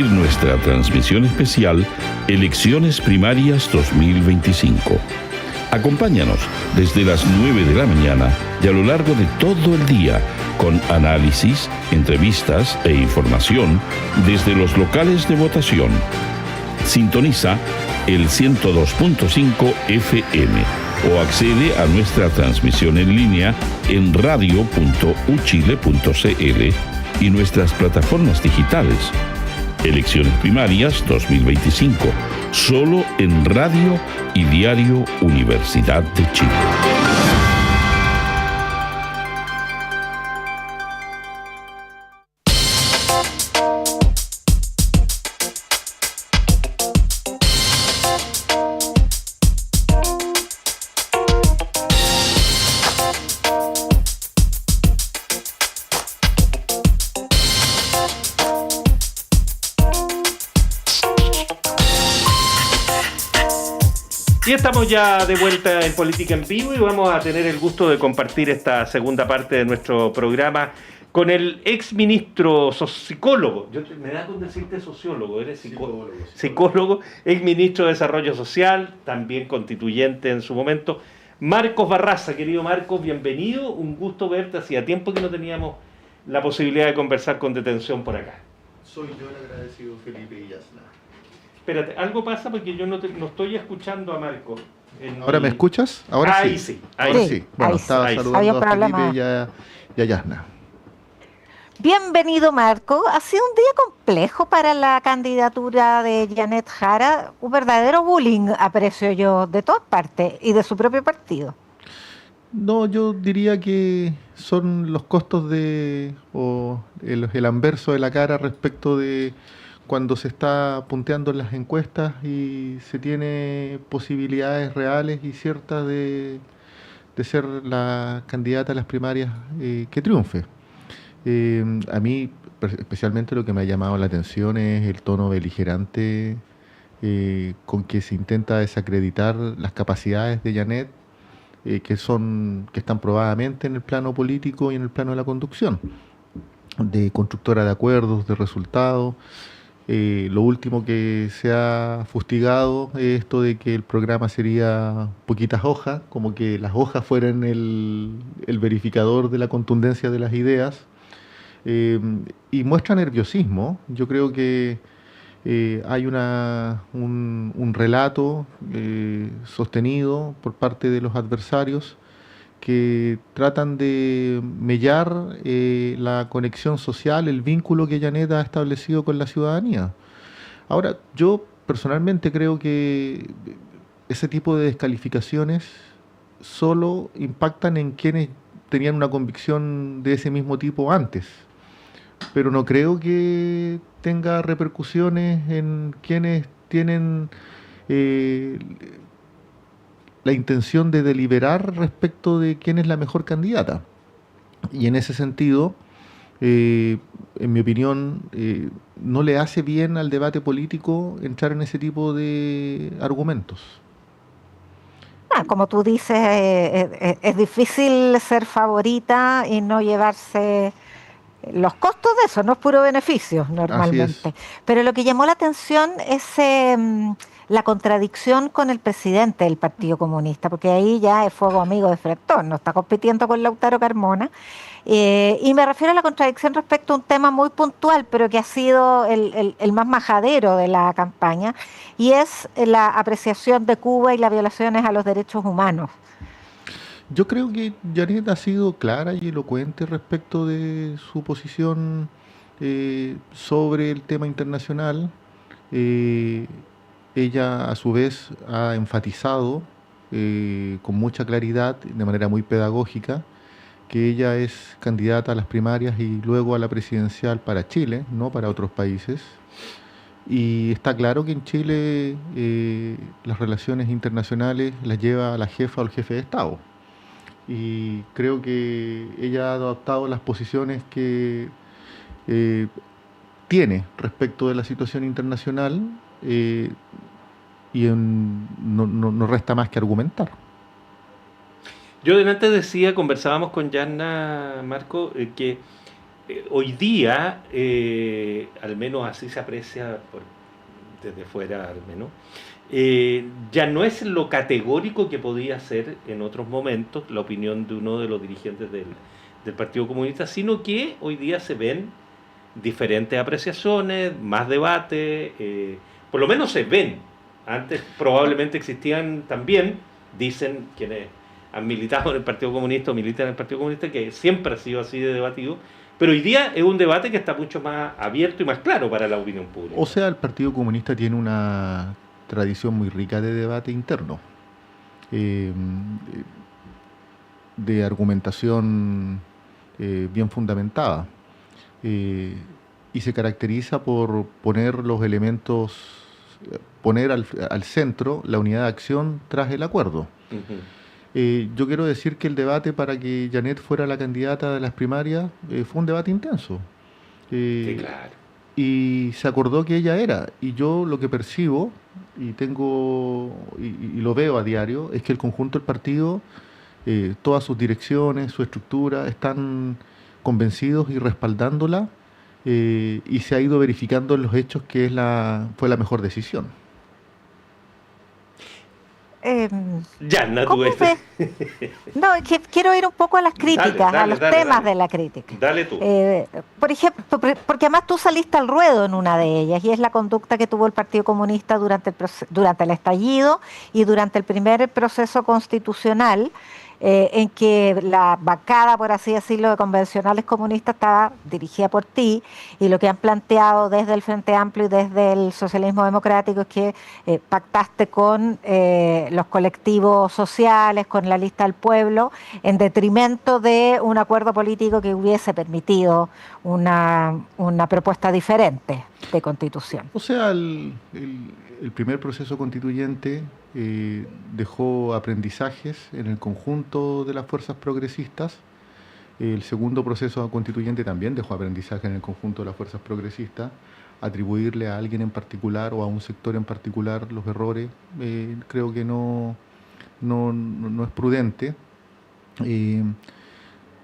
Nuestra transmisión especial Elecciones Primarias 2025. Acompáñanos desde las 9 de la mañana y a lo largo de todo el día con análisis, entrevistas e información desde los locales de votación. Sintoniza el 102.5 FM o accede a nuestra transmisión en línea en radio.uchile.cl y nuestras plataformas digitales. Elecciones Primarias 2025, solo en Radio y Diario Universidad de Chile. Y estamos ya de vuelta en Política en Vivo y vamos a tener el gusto de compartir esta segunda parte de nuestro programa con el exministro psicólogo. Me da con decirte sociólogo, eres psicólogo, exministro de Desarrollo Social, también constituyente en su momento, Marcos Barraza. Querido Marcos, bienvenido, un gusto verte. Hacía tiempo que no teníamos la posibilidad de conversar con detención por acá. Soy yo el agradecido, Felipe Villasna. Espérate, algo pasa porque yo no estoy escuchando a Marco. ¿Ahora me escuchas? Ahora ahí sí. sí. Ahora sí. Bueno, ahí estaba sí. saludando a Felipe y a Yasna. Bienvenido, Marco. Ha sido un día complejo para la candidatura de Janet Jara, un verdadero bullying, aprecio yo, de todas partes y de su propio partido. No, yo diría que son los costos o el anverso de la cara respecto de cuando se está punteando en las encuestas y se tiene posibilidades reales y ciertas de ser la candidata a las primarias que triunfe. A mí, especialmente, lo que me ha llamado la atención es el tono beligerante con que se intenta desacreditar las capacidades de Janet, que están probadamente en el plano político y en el plano de la conducción, de constructora de acuerdos, de resultados. Lo último que se ha fustigado es esto de que el programa sería poquitas hojas, como que las hojas fueran el verificador de la contundencia de las ideas, y muestra nerviosismo. Yo creo que hay un relato sostenido por parte de los adversarios que tratan de mellar la conexión social, el vínculo que Janet ha establecido con la ciudadanía. Ahora, yo personalmente creo que ese tipo de descalificaciones solo impactan en quienes tenían una convicción de ese mismo tipo antes, pero no creo que tenga repercusiones en quienes tienen la intención de deliberar respecto de quién es la mejor candidata. Y en ese sentido, en mi opinión, no le hace bien al debate político entrar en ese tipo de argumentos. Como tú dices, es difícil ser favorita y no llevarse los costos de eso, no es puro beneficio normalmente. Pero lo que llamó la atención es la contradicción con el presidente del Partido Comunista, porque ahí ya es fuego amigo de frentón, no está compitiendo con Lautaro Carmona. Y me refiero a la contradicción respecto a un tema muy puntual, pero que ha sido el más majadero de la campaña, y es la apreciación de Cuba y las violaciones a los derechos humanos. Yo creo que Janet ha sido clara y elocuente respecto de su posición sobre el tema internacional. Ella, a su vez, ha enfatizado con mucha claridad, de manera muy pedagógica, que ella es candidata a las primarias y luego a la presidencial para Chile, no para otros países. Y está claro que en Chile las relaciones internacionales las lleva la jefa o el jefe de Estado. Y creo que ella ha adoptado las posiciones que tiene respecto de la situación internacional, y no resta más que argumentar. Yo delante decía, conversábamos con Yasna, Marco, que hoy día, al menos así se aprecia desde fuera al menos, ya no es lo categórico que podía ser en otros momentos la opinión de uno de los dirigentes del Partido Comunista, sino que hoy día se ven diferentes apreciaciones, más debate, por lo menos se ven. Antes probablemente existían también, dicen quienes han militado en el Partido Comunista o militan en el Partido Comunista, que siempre ha sido así de debatido, pero hoy día es un debate que está mucho más abierto y más claro para la opinión pública. O sea, el Partido Comunista tiene una tradición muy rica de debate interno, de argumentación bien fundamentada, y se caracteriza por poner los elementos, poner al centro la unidad de acción tras el acuerdo. Yo quiero decir que el debate para que Janet fuera la candidata de las primarias fue un debate intenso. Sí, claro. Y se acordó que ella era. Y yo lo que percibo, y lo veo a diario, es que el conjunto del partido, todas sus direcciones, su estructura, están convencidos y respaldándola, y se ha ido verificando en los hechos que fue la mejor decisión. Yana, ¿Cómo tú ves? No, es que quiero ir un poco a las críticas, a los temas de la crítica. Dale tú. Por ejemplo, porque además tú saliste al ruedo en una de ellas, y es la conducta que tuvo el Partido Comunista durante el estallido y durante el primer proceso constitucional, en que la bancada, por así decirlo, de convencionales comunistas estaba dirigida por ti, y lo que han planteado desde el Frente Amplio y desde el socialismo democrático es que pactaste con los colectivos sociales, con la lista del pueblo, en detrimento de un acuerdo político que hubiese permitido una propuesta diferente de constitución. O sea, el primer proceso constituyente dejó aprendizajes en el conjunto de las fuerzas progresistas. El segundo proceso constituyente también dejó aprendizaje en el conjunto de las fuerzas progresistas. Atribuirle a alguien en particular o a un sector en particular los errores, creo que no es prudente.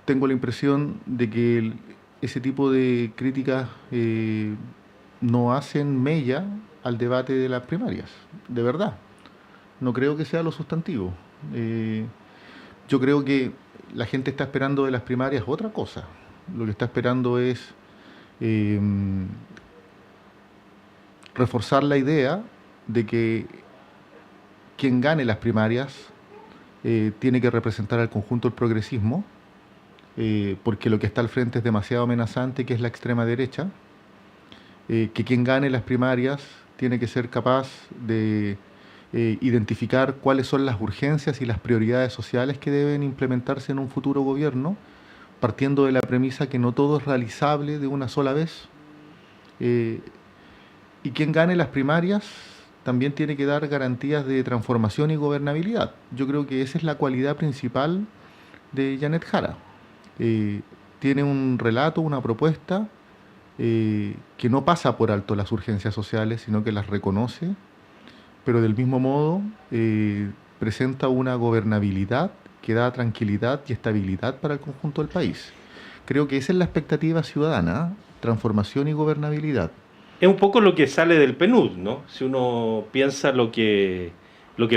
Tengo la impresión de que ese tipo de críticas no hacen mella al debate de las primarias, de verdad. No creo que sea lo sustantivo. Yo creo que la gente está esperando de las primarias otra cosa. Lo que está esperando es reforzar la idea de que quien gane las primarias tiene que representar al conjunto del progresismo, porque lo que está al frente es demasiado amenazante, que es la extrema derecha. Que quien gane las primarias tiene que ser capaz de identificar cuáles son las urgencias y las prioridades sociales que deben implementarse en un futuro gobierno, partiendo de la premisa que no todo es realizable de una sola vez. Y quien gane las primarias también tiene que dar garantías de transformación y gobernabilidad. Yo creo que esa es la cualidad principal de Janet Jara. Tiene un relato, una propuesta que no pasa por alto las urgencias sociales, sino que las reconoce, pero del mismo modo presenta una gobernabilidad que da tranquilidad y estabilidad para el conjunto del país. Creo que esa es la expectativa ciudadana, transformación y gobernabilidad. Es un poco lo que sale del PNUD, ¿no? Si uno piensa lo que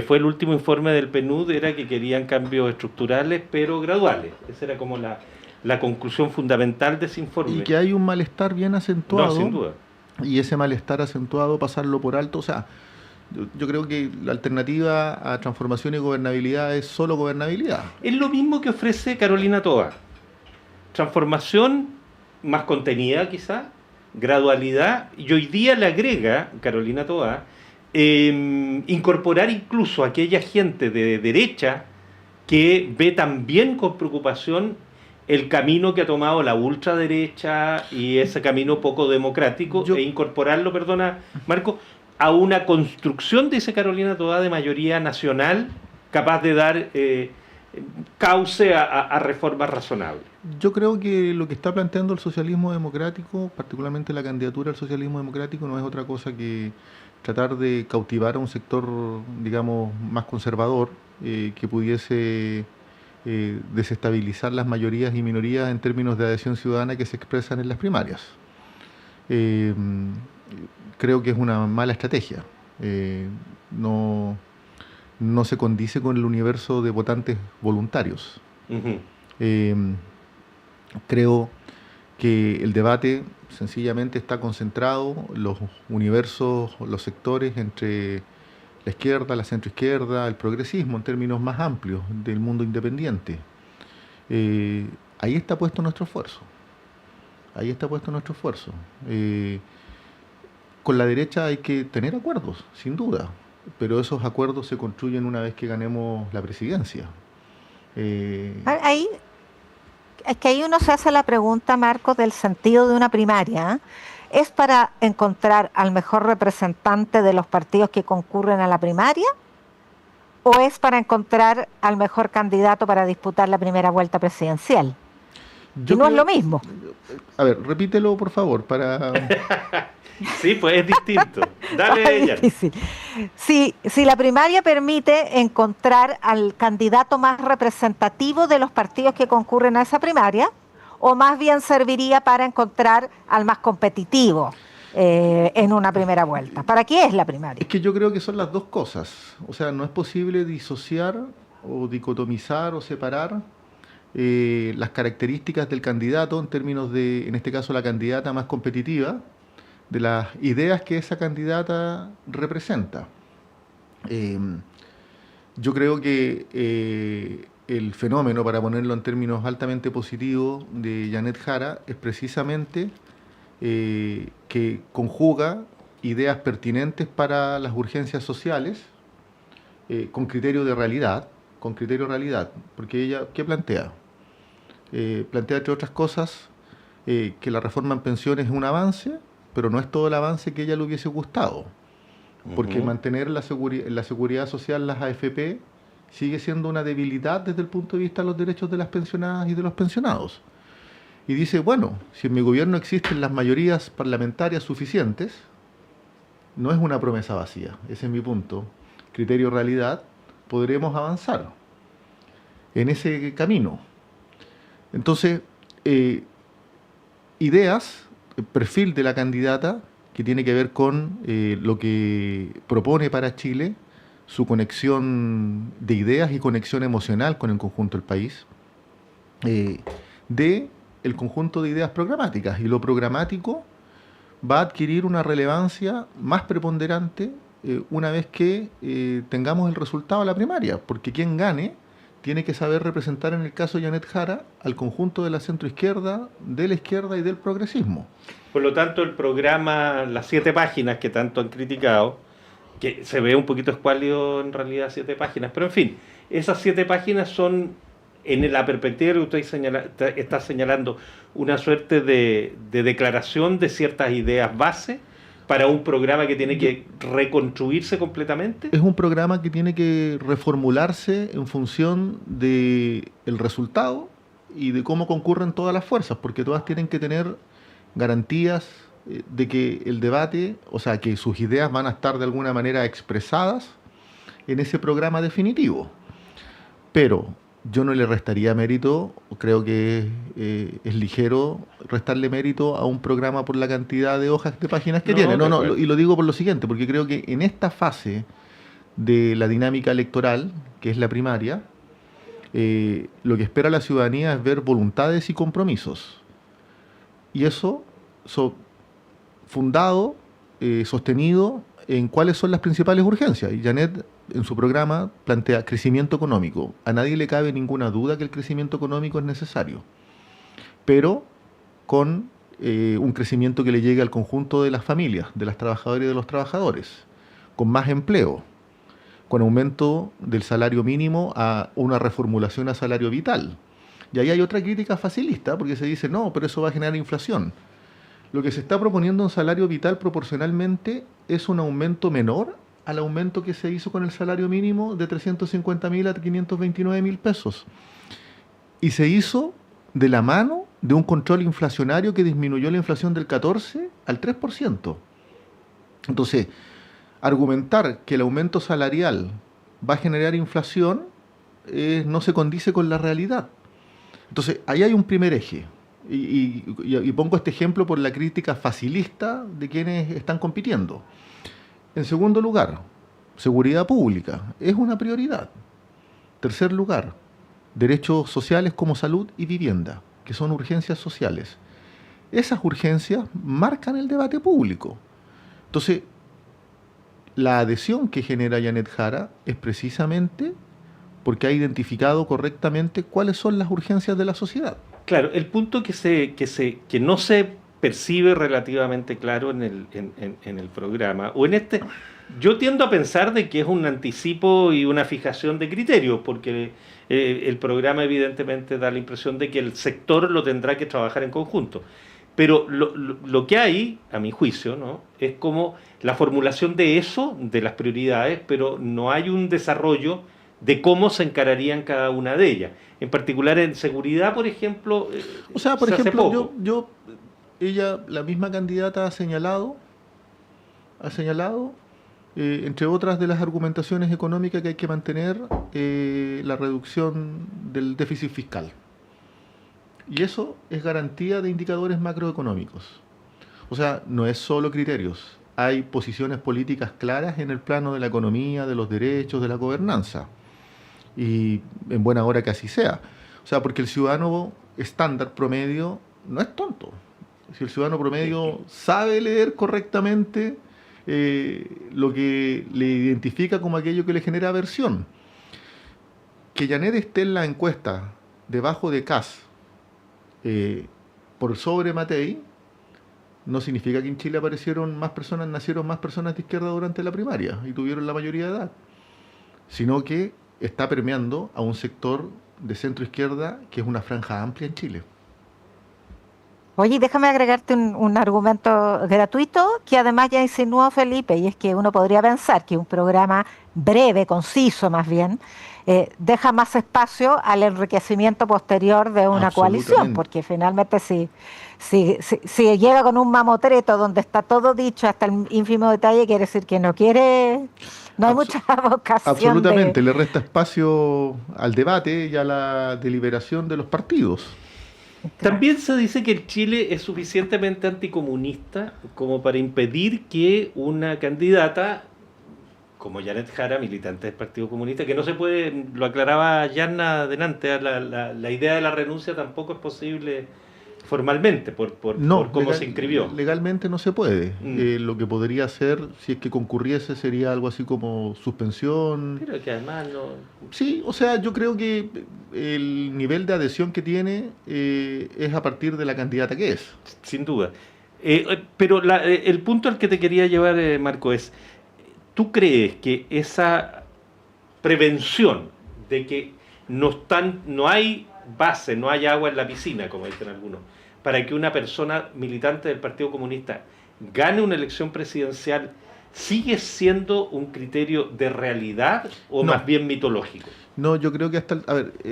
fue el último informe del PNUD, era que querían cambios estructurales pero graduales. Esa era como la conclusión fundamental de ese informe. Y que hay un malestar bien acentuado. No, sin duda. Y ese malestar acentuado, pasarlo por alto. O sea, yo creo que la alternativa a transformación y gobernabilidad es solo gobernabilidad. Es lo mismo que ofrece Carolina Toa. Transformación más contenida quizá, gradualidad, y hoy día le agrega Carolina Toa incorporar incluso a aquella gente de derecha que ve también con preocupación el camino que ha tomado la ultraderecha y ese camino poco democrático, e incorporarlo, perdona Marco, a una construcción, dice Carolina Toa, de mayoría nacional capaz de dar cauce a reformas razonables. Yo creo que lo que está planteando el socialismo democrático, particularmente la candidatura al socialismo democrático, no es otra cosa que tratar de cautivar a un sector, digamos, más conservador, que pudiese desestabilizar las mayorías y minorías en términos de adhesión ciudadana que se expresan en las primarias. Creo que es una mala estrategia. No se condice con el universo de votantes voluntarios. Creo que el debate sencillamente está concentrado, los universos, los sectores entre la izquierda, la centroizquierda, el progresismo en términos más amplios del mundo independiente. Ahí está puesto nuestro esfuerzo. Con la derecha hay que tener acuerdos, sin duda, pero esos acuerdos se construyen una vez que ganemos la presidencia. Ahí, es que ahí uno se hace la pregunta, Marcos, del sentido de una primaria. ¿Es para encontrar al mejor representante de los partidos que concurren a la primaria? ¿O es para encontrar al mejor candidato para disputar la primera vuelta presidencial? Y no es lo mismo. A ver, repítelo, por favor, para... Sí, pues es distinto. Dale, ella. Si la primaria permite encontrar al candidato más representativo de los partidos que concurren a esa primaria, o más bien serviría para encontrar al más competitivo en una primera vuelta. ¿Para qué es la primaria? Es que yo creo que son las dos cosas. O sea, no es posible disociar o dicotomizar o separar las características del candidato en términos de, en este caso, la candidata más competitiva, de las ideas que esa candidata representa. Yo creo que el fenómeno, para ponerlo en términos altamente positivos, de Janet Jara es precisamente que conjuga ideas pertinentes para las urgencias sociales con criterio de realidad, porque ella, ¿qué plantea? Plantea, entre otras cosas, que la reforma en pensiones es un avance, pero no es todo el avance que a ella le hubiese gustado, porque mantener la seguridad social, las AFP, sigue siendo una debilidad desde el punto de vista de los derechos de las pensionadas y de los pensionados. Y dice, bueno, si en mi gobierno existen las mayorías parlamentarias suficientes, no es una promesa vacía, ese es mi punto, criterio realidad, podremos avanzar en ese camino. Entonces, ideas, el perfil de la candidata, que tiene que ver con lo que propone para Chile, su conexión de ideas y conexión emocional con el conjunto del país, de el conjunto de ideas programáticas. Y lo programático va a adquirir una relevancia más preponderante una vez que tengamos el resultado de la primaria, porque quien gane tiene que saber representar, en el caso de Janet Jara, al conjunto de la centroizquierda, de la izquierda y del progresismo. Por lo tanto, el programa, las 7 páginas que tanto han criticado, que se ve un poquito escuálido en realidad 7 páginas, pero en fin, esas 7 páginas son, en la perspectiva que usted está señalando, una suerte de declaración de ciertas ideas base para un programa que tiene que reconstruirse completamente. Es un programa que tiene que reformularse en función del resultado y de cómo concurren todas las fuerzas, porque todas tienen que tener garantías de que el debate, o sea, que sus ideas van a estar de alguna manera expresadas en ese programa definitivo. Pero yo no le restaría mérito, creo que es ligero restarle mérito a un programa por la cantidad de hojas de páginas que tiene. Y lo digo por lo siguiente, porque creo que en esta fase de la dinámica electoral, que es la primaria, lo que espera la ciudadanía es ver voluntades y compromisos. Y eso fundado, sostenido en cuáles son las principales urgencias. Y Janet, en su programa, plantea crecimiento económico. A nadie le cabe ninguna duda que el crecimiento económico es necesario, pero con un crecimiento que le llegue al conjunto de las familias, de las trabajadoras y de los trabajadores, con más empleo, con aumento del salario mínimo a una reformulación a salario vital. Y ahí hay otra crítica facilista, porque se dice, no, pero eso va a generar inflación. Lo que se está proponiendo en salario vital proporcionalmente es un aumento menor al aumento que se hizo con el salario mínimo de 350.000 a 529.000 pesos. Y se hizo de la mano de un control inflacionario que disminuyó la inflación del 14 al 3%. Entonces, argumentar que el aumento salarial va a generar inflación no se condice con la realidad. Entonces, ahí hay un primer eje. Y pongo este ejemplo por la crítica facilista de quienes están compitiendo. En segundo lugar, seguridad pública es una prioridad. Tercer lugar, derechos sociales como salud y vivienda, que son urgencias sociales. Esas urgencias marcan el debate público. Entonces, la adhesión que genera Janet Jara es precisamente porque ha identificado correctamente cuáles son las urgencias de la sociedad. Claro, el punto que no se percibe relativamente claro en el programa, o en este, yo tiendo a pensar de que es un anticipo y una fijación de criterios, porque el programa evidentemente da la impresión de que el sector lo tendrá que trabajar en conjunto. Pero lo que hay, a mi juicio, ¿no?, es como la formulación de eso, de las prioridades, pero no hay un desarrollo de cómo se encararían cada una de ellas. En particular en seguridad, por ejemplo, o sea, por ejemplo, ella, la misma candidata ha señalado, entre otras de las argumentaciones económicas, que hay que mantener la reducción del déficit fiscal. Y eso es garantía de indicadores macroeconómicos. O sea, no es solo criterios. Hay posiciones políticas claras en el plano de la economía, de los derechos, de la gobernanza. Y en buena hora que así sea. O sea, porque el ciudadano estándar promedio no es tonto. Si el ciudadano promedio sabe leer correctamente lo que le identifica como aquello que le genera aversión. Que Janet esté en la encuesta debajo de Kast por sobre Matei no significa que en Chile nacieron más personas de izquierda durante la primaria y tuvieron la mayoría de edad, sino que está permeando a un sector de centro izquierda que es una franja amplia en Chile. Oye, déjame agregarte un argumento gratuito que además ya insinuó Felipe, y es que uno podría pensar que un programa breve, conciso más bien, deja más espacio al enriquecimiento posterior de una coalición, porque finalmente si llega con un mamotreto donde está todo dicho hasta el ínfimo detalle, quiere decir que no hay mucha vocación. Absolutamente, le resta espacio al debate y a la deliberación de los partidos. También se dice que el Chile es suficientemente anticomunista como para impedir que una candidata como Janet Jara, militante del Partido Comunista, que no se puede, lo aclaraba Yanna delante, la idea de la renuncia tampoco es posible formalmente por cómo se inscribió. Legalmente no se puede. Lo que podría hacer, si es que concurriese, sería algo así como suspensión. Pero que además no... Sí, o sea, yo creo que el nivel de adhesión que tiene es a partir de la candidata que es. Sin duda. Pero el punto al que te quería llevar, Marco, es, ¿tú crees que esa prevención de que no hay base, no hay agua en la piscina, como dicen algunos, para que una persona militante del Partido Comunista gane una elección presidencial, sigue siendo un criterio de realidad o más bien mitológico? No, yo creo que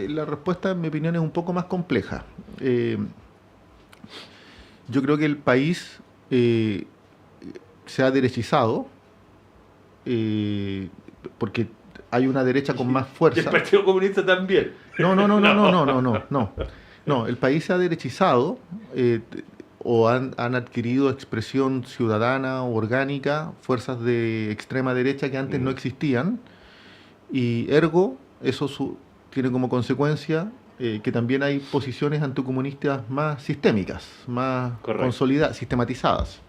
la respuesta, en mi opinión, es un poco más compleja. Yo creo que el país se ha derechizado porque hay una derecha con más fuerza. Y el Partido Comunista también. No, el país se ha derechizado o han adquirido expresión ciudadana o orgánica, fuerzas de extrema derecha que antes no existían, y ergo, eso tiene como consecuencia que también hay posiciones anticomunistas más sistémicas, más consolidadas, sistematizadas.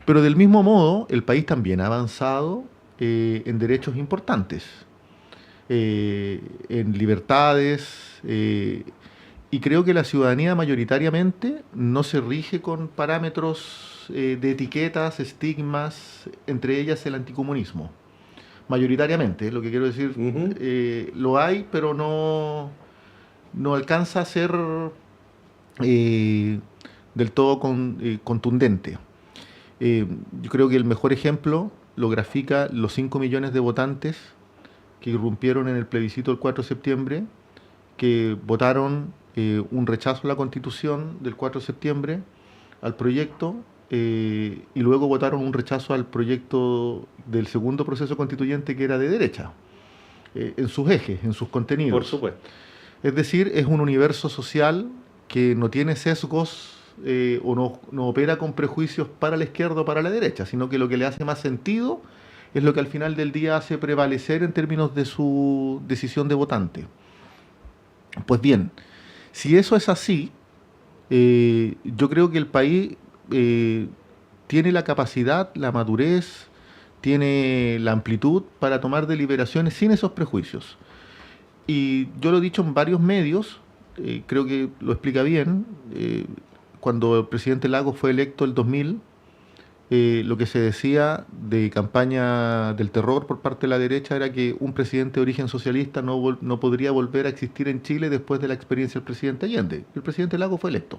Pero del mismo modo, el país también ha avanzado en derechos importantes, en libertades, y creo que la ciudadanía mayoritariamente no se rige con parámetros de etiquetas, estigmas, entre ellas el anticomunismo. Mayoritariamente, lo que quiero decir, lo hay, pero no alcanza a ser del todo contundente. Yo creo que el mejor ejemplo lo grafica los 5 millones de votantes que irrumpieron en el plebiscito del 4 de septiembre, que votaron un rechazo a la Constitución del 4 de septiembre, al proyecto, y luego votaron un rechazo al proyecto del segundo proceso constituyente, que era de derecha. en sus ejes, en sus contenidos. Por supuesto. Es decir, es un universo social que no tiene sesgos o no opera con prejuicios para la izquierda o para la derecha, sino que lo que le hace más sentido es lo que al final del día hace prevalecer en términos de su decisión de votante. Pues bien, si eso es así, yo creo que el país tiene la capacidad, la madurez, tiene la amplitud para tomar deliberaciones sin esos prejuicios. Y yo lo he dicho en varios medios, creo que lo explica bien, cuando el presidente Lagos fue electo el 2000, lo que se decía de campaña del terror por parte de la derecha era que un presidente de origen socialista no podría volver a existir en Chile después de la experiencia del presidente Allende. El presidente Lagos fue electo.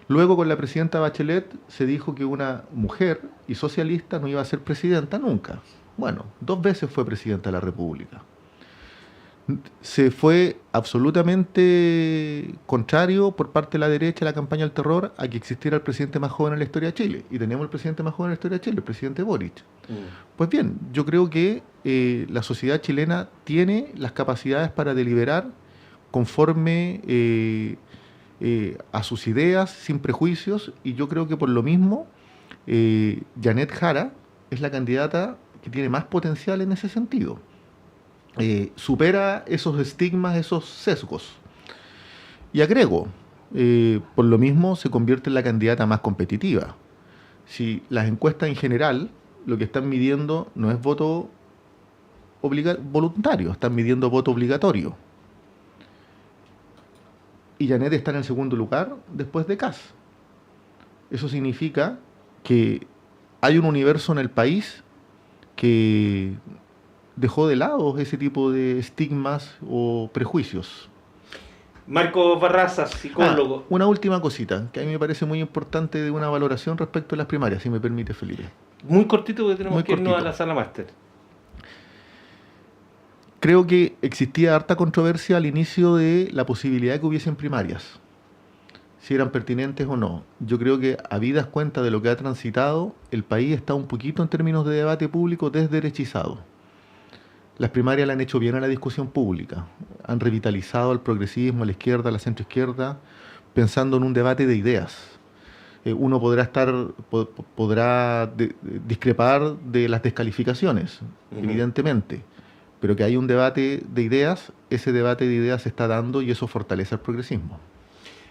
Luego, con la presidenta Bachelet, se dijo que una mujer y socialista no iba a ser presidenta nunca. Bueno, 2 veces fue presidenta de la República. Se fue absolutamente contrario por parte de la derecha la campaña del terror a que existiera el presidente más joven en la historia de Chile. Y tenemos el presidente más joven en la historia de Chile, el presidente Boric. Pues bien, yo creo que la sociedad chilena tiene las capacidades para deliberar conforme a sus ideas, sin prejuicios, y yo creo que por lo mismo Janet Jara es la candidata que tiene más potencial en ese sentido. Supera esos estigmas, esos sesgos. Y agrego, por lo mismo se convierte en la candidata más competitiva. Si las encuestas en general lo que están midiendo no es voto voluntario, están midiendo voto obligatorio. Y Janet está en el segundo lugar después de Kast. Eso significa que hay un universo en el país que dejó de lado ese tipo de estigmas o prejuicios. Marco Barraza, psicólogo. Una última cosita, que a mí me parece muy importante de una valoración respecto a las primarias, si me permite, Felipe. Muy cortito, porque tenemos que irnos a la sala máster. Creo que existía harta controversia al inicio de la posibilidad de que hubiesen primarias, si eran pertinentes o no. Yo creo que, habidas cuenta de lo que ha transitado, el país está un poquito en términos de debate público desderechizado. Las primarias le han hecho bien a la discusión pública, han revitalizado al progresismo, a la izquierda, a la centroizquierda, pensando en un debate de ideas. Uno podrá discrepar de las descalificaciones, evidentemente, pero que hay un debate de ideas, ese debate de ideas se está dando y eso fortalece el progresismo.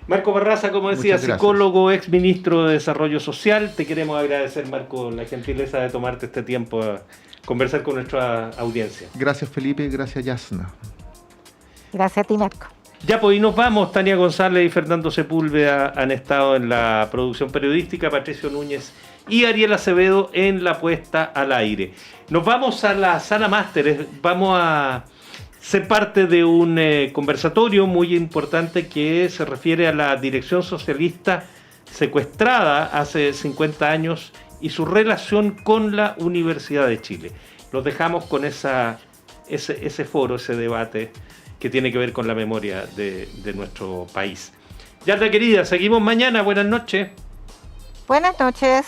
Marco Barraza, como decía, psicólogo, ex ministro de Desarrollo Social, te queremos agradecer, Marco, la gentileza de tomarte este tiempo a conversar con nuestra audiencia. Gracias, Felipe, gracias, Yasna. Gracias a ti, Marco. Ya, pues, y nos vamos. Tania González y Fernando Sepúlveda han estado en la producción periodística, Patricio Núñez y Ariel Acevedo en la puesta al aire. Nos vamos a la sala máster. Vamos a ser parte de un conversatorio muy importante que se refiere a la dirección socialista secuestrada hace 50 años y su relación con la Universidad de Chile. Los dejamos con ese foro, ese debate que tiene que ver con la memoria de nuestro país. Yatra querida, seguimos mañana. Buenas noches. Buenas noches.